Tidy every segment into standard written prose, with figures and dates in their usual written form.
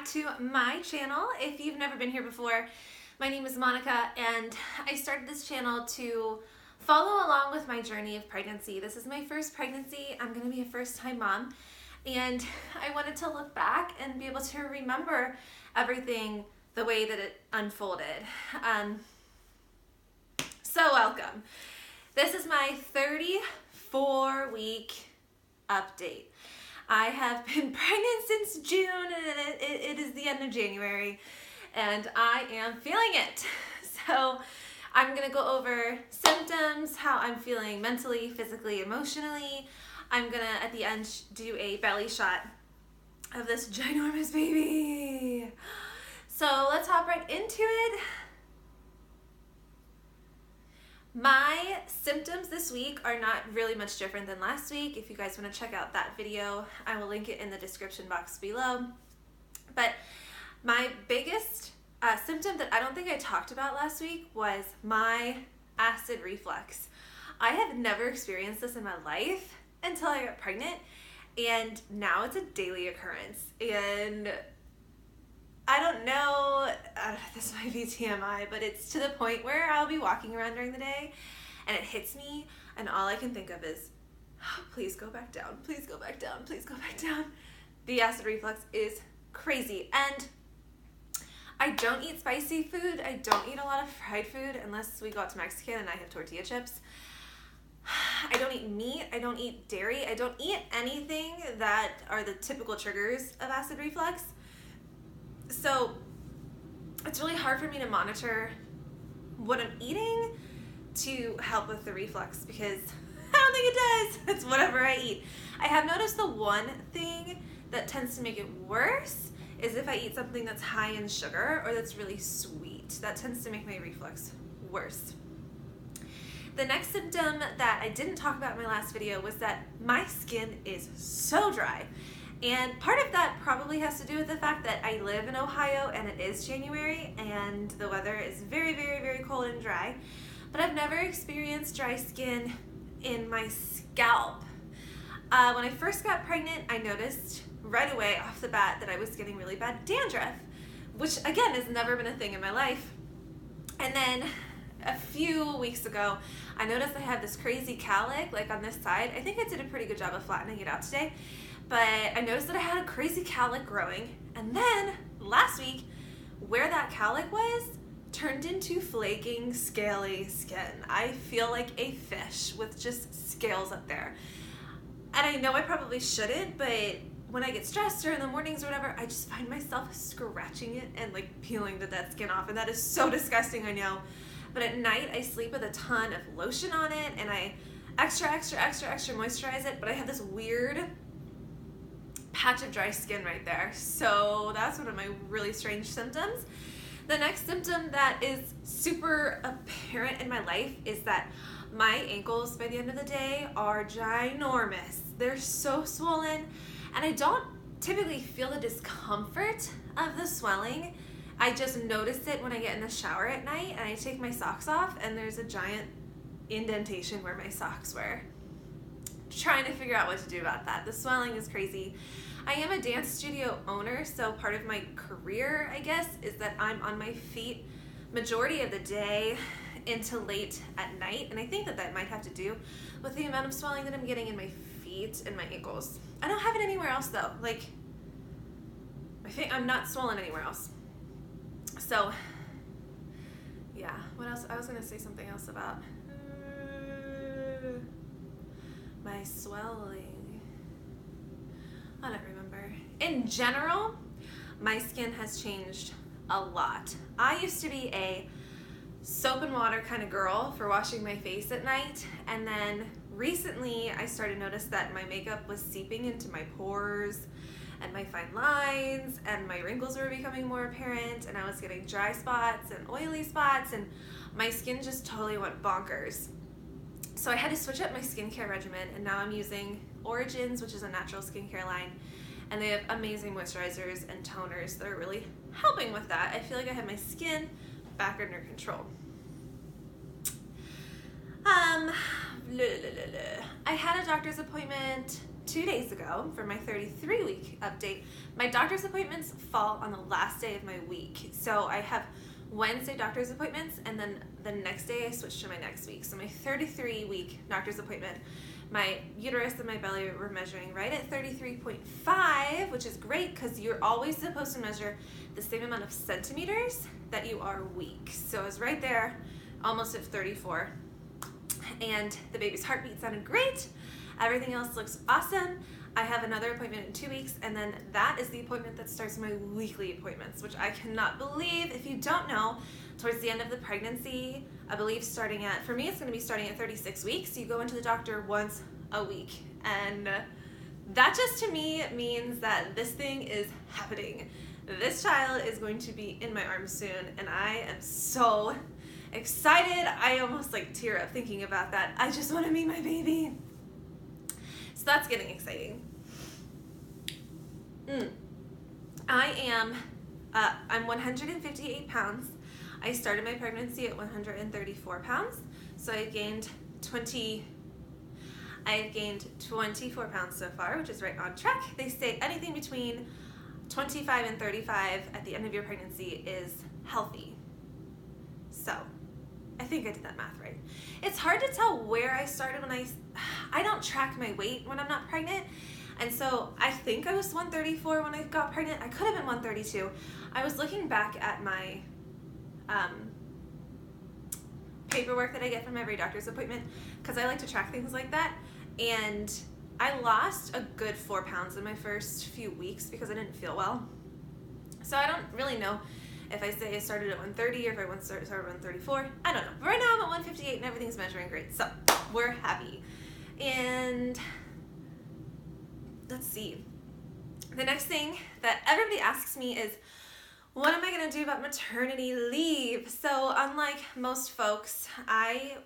back to my channel. If you've never been here before, my name is Monica and I started this channel to follow along with my journey of pregnancy. This is my first pregnancy. I'm going to be a first-time mom and I wanted to look back and be able to remember everything the way that it unfolded. So welcome. This is my 34-week update. I have been pregnant since June and it is the end of January and I am feeling it. So I'm going to go over symptoms, how I'm feeling mentally, physically, emotionally. I'm going to, at the end, do a belly shot of this ginormous baby. So let's hop right into it. My symptoms this week are not really much different than last week. If you guys want to check out that video, I will link it in the description box below. But my biggest symptom that I don't think I talked about last week was my acid reflux. I have never experienced this in my life until I got pregnant, and now it's a daily occurrence. And I don't know, this might be TMI, but it's to the point where I'll be walking around during the day and it hits me and all I can think of is, oh, please go back down, please go back down, please go back down. The acid reflux is crazy. And I don't eat spicy food. I don't eat a lot of fried food unless we go out to Mexican and I have tortilla chips. I don't eat meat. I don't eat dairy. I don't eat anything that are the typical triggers of acid reflux. So it's really hard for me to monitor what I'm eating to help with the reflux because I don't think it does. It's whatever I eat. I have noticed the one thing that tends to make it worse is if I eat something that's high in sugar or that's really sweet. That tends to make my reflux worse. The next symptom that I didn't talk about in my last video was that my skin is so dry. And part of that probably has to do with the fact that I live in Ohio and it is January and the weather is very, very, very cold and dry. But I've never experienced dry skin in my scalp. When I first got pregnant, I noticed right away off the bat that I was getting really bad dandruff, which again has never been a thing in my life. And then a few weeks ago, I noticed I had this crazy cowlick like on this side. I think I did a pretty good job of flattening it out today. But I noticed that I had a crazy cowlick growing, and then last week, where that cowlick was, turned into flaking, scaly skin. I feel like a fish with just scales up there. And I know I probably shouldn't, but when I get stressed or in the mornings or whatever, I just find myself scratching it and like peeling the dead skin off, and that is so disgusting, I know. But at night, I sleep with a ton of lotion on it, and I extra moisturize it, but I have this weird patch of dry skin right there. So that's one of my really strange symptoms. The next symptom that is super apparent in my life is that my ankles by the end of the day are ginormous. They're so swollen, and I don't typically feel the discomfort of the swelling. I just notice it when I get in the shower at night and I take my socks off and there's a giant indentation where my socks were. Trying to figure out what to do about that. The swelling is crazy. I am a dance studio owner, so part of my career, I guess, is that I'm on my feet majority of the day into late at night, and I think that that might have to do with the amount of swelling that I'm getting in my feet and my ankles. I don't have it anywhere else though. Like, I'm not swollen anywhere else. So, yeah. What else? I was gonna say something else about my swelling. I don't remember. In general, my skin has changed a lot. I used to be a soap and water kind of girl for washing my face at night, and then recently I started to notice that my makeup was seeping into my pores and my fine lines, and my wrinkles were becoming more apparent, and I was getting dry spots and oily spots, and my skin just totally went bonkers. So I had to switch up my skincare regimen, and now I'm using Origins, which is a natural skincare line, and they have amazing moisturizers and toners that are really helping with that. I feel like I have my skin back under control. I had a doctor's appointment 2 days ago for my 33-week update. My doctor's appointments fall on the last day of my week. So I have Wednesday doctor's appointments, and then the next day I switch to my next week. So my 33-week doctor's appointment, my uterus and my belly were measuring right at 33.5, which is great because you're always supposed to measure the same amount of centimeters that you are weak. So I was right there, almost at 34. And the baby's heartbeat sounded great. Everything else looks awesome. I have another appointment in 2 weeks, and then that is the appointment that starts my weekly appointments, which I cannot believe. If you don't know, towards the end of the pregnancy, I believe starting at, for me, it's going to be starting at 36 weeks. You go into the doctor once a week, and that just to me means that this thing is happening. This child is going to be in my arms soon, and I am so excited. I almost like tear up thinking about that. I just want to meet my baby. So that's getting exciting. I'm 158 pounds. I started my pregnancy at 134 pounds. So I've gained 24 pounds so far, which is right on track. They say anything between 25 and 35 at the end of your pregnancy is healthy. So I think I did that math right. It's hard to tell where I started when I don't track my weight when I'm not pregnant. And so I think I was 134 when I got pregnant. I could have been 132. I was looking back at my paperwork that I get from every doctor's appointment because I like to track things like that. And I lost a good 4 pounds in my first few weeks because I didn't feel well. So I don't really know if I say I started at 130 or if I started at 134. I don't know. But right now I'm at 158 and everything's measuring great. So we're happy. And let's see. The next thing that everybody asks me is, what am I going to do about maternity leave? So unlike most folks, I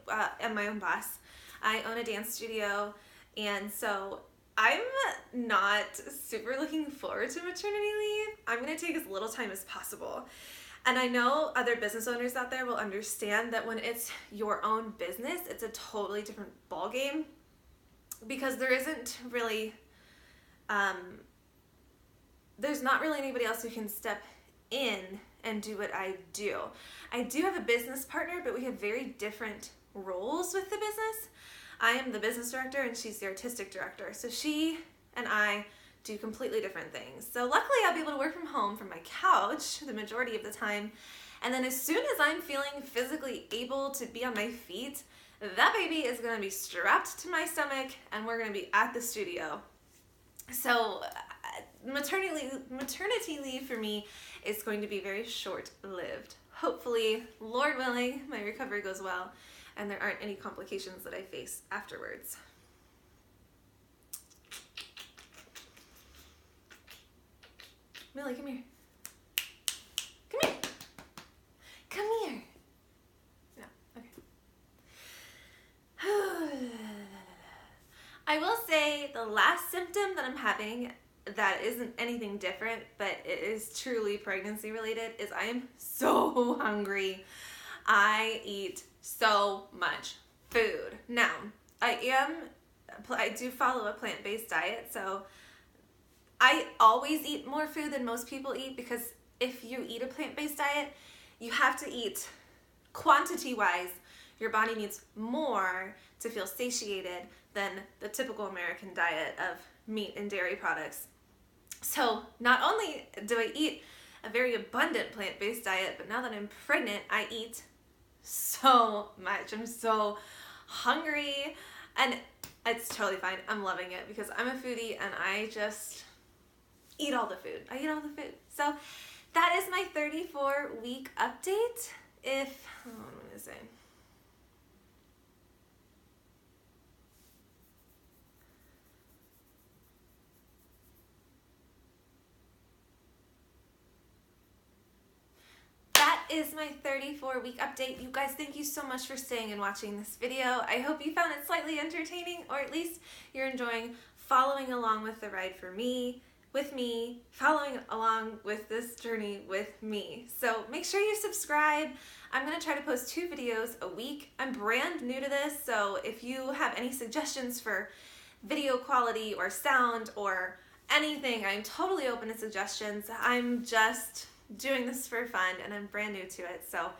am my own boss. I own a dance studio, and so I'm not super looking forward to maternity leave. I'm going to take as little time as possible. And I know other business owners out there will understand that when it's your own business, it's a totally different ballgame because there isn't really, there's not really anybody else who can step in and do what I do. I do have a business partner, but we have very different roles with the business. I am the business director and she's the artistic director. So she and I do completely different things. So luckily I'll be able to work from home from my couch the majority of the time. And then as soon as I'm feeling physically able to be on my feet, that baby is going to be strapped to my stomach and we're going to be at the studio. So maternity leave for me is going to be very short-lived. Hopefully, Lord willing, my recovery goes well and there aren't any complications that I face afterwards. Millie, come here. Come here. Come here. No, okay. I will say the last symptom that I'm having that isn't anything different, but it is truly pregnancy related, is I am so hungry. I eat so much food. Now, I do follow a plant-based diet, so I always eat more food than most people eat because if you eat a plant-based diet, you have to eat quantity-wise. Your body needs more to feel satiated than the typical American diet of meat and dairy products. So not only do I eat a very abundant plant-based diet, but now that I'm pregnant, I eat so much. I'm so hungry and it's totally fine. I'm loving it because I'm a foodie and I just eat all the food. I eat all the food. So that is my 34-week update. What am I gonna say? That is my 34-week update. You guys, thank you so much for staying and watching this video. I hope you found it slightly entertaining, or at least you're enjoying following along with the ride with me, following along with this journey with me. So make sure you subscribe. I'm gonna try to post 2 videos a week. I'm brand new to this, so if you have any suggestions for video quality or sound or anything. I'm totally open to suggestions. I'm just doing this for fun and I'm brand new to it, so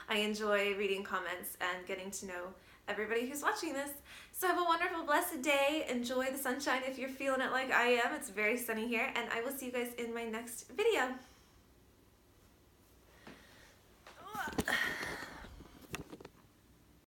I enjoy reading comments and getting to know everybody who's watching this. So have a wonderful, blessed day. Enjoy the sunshine if you're feeling it like I am. It's very sunny here, and I will see you guys in my next video.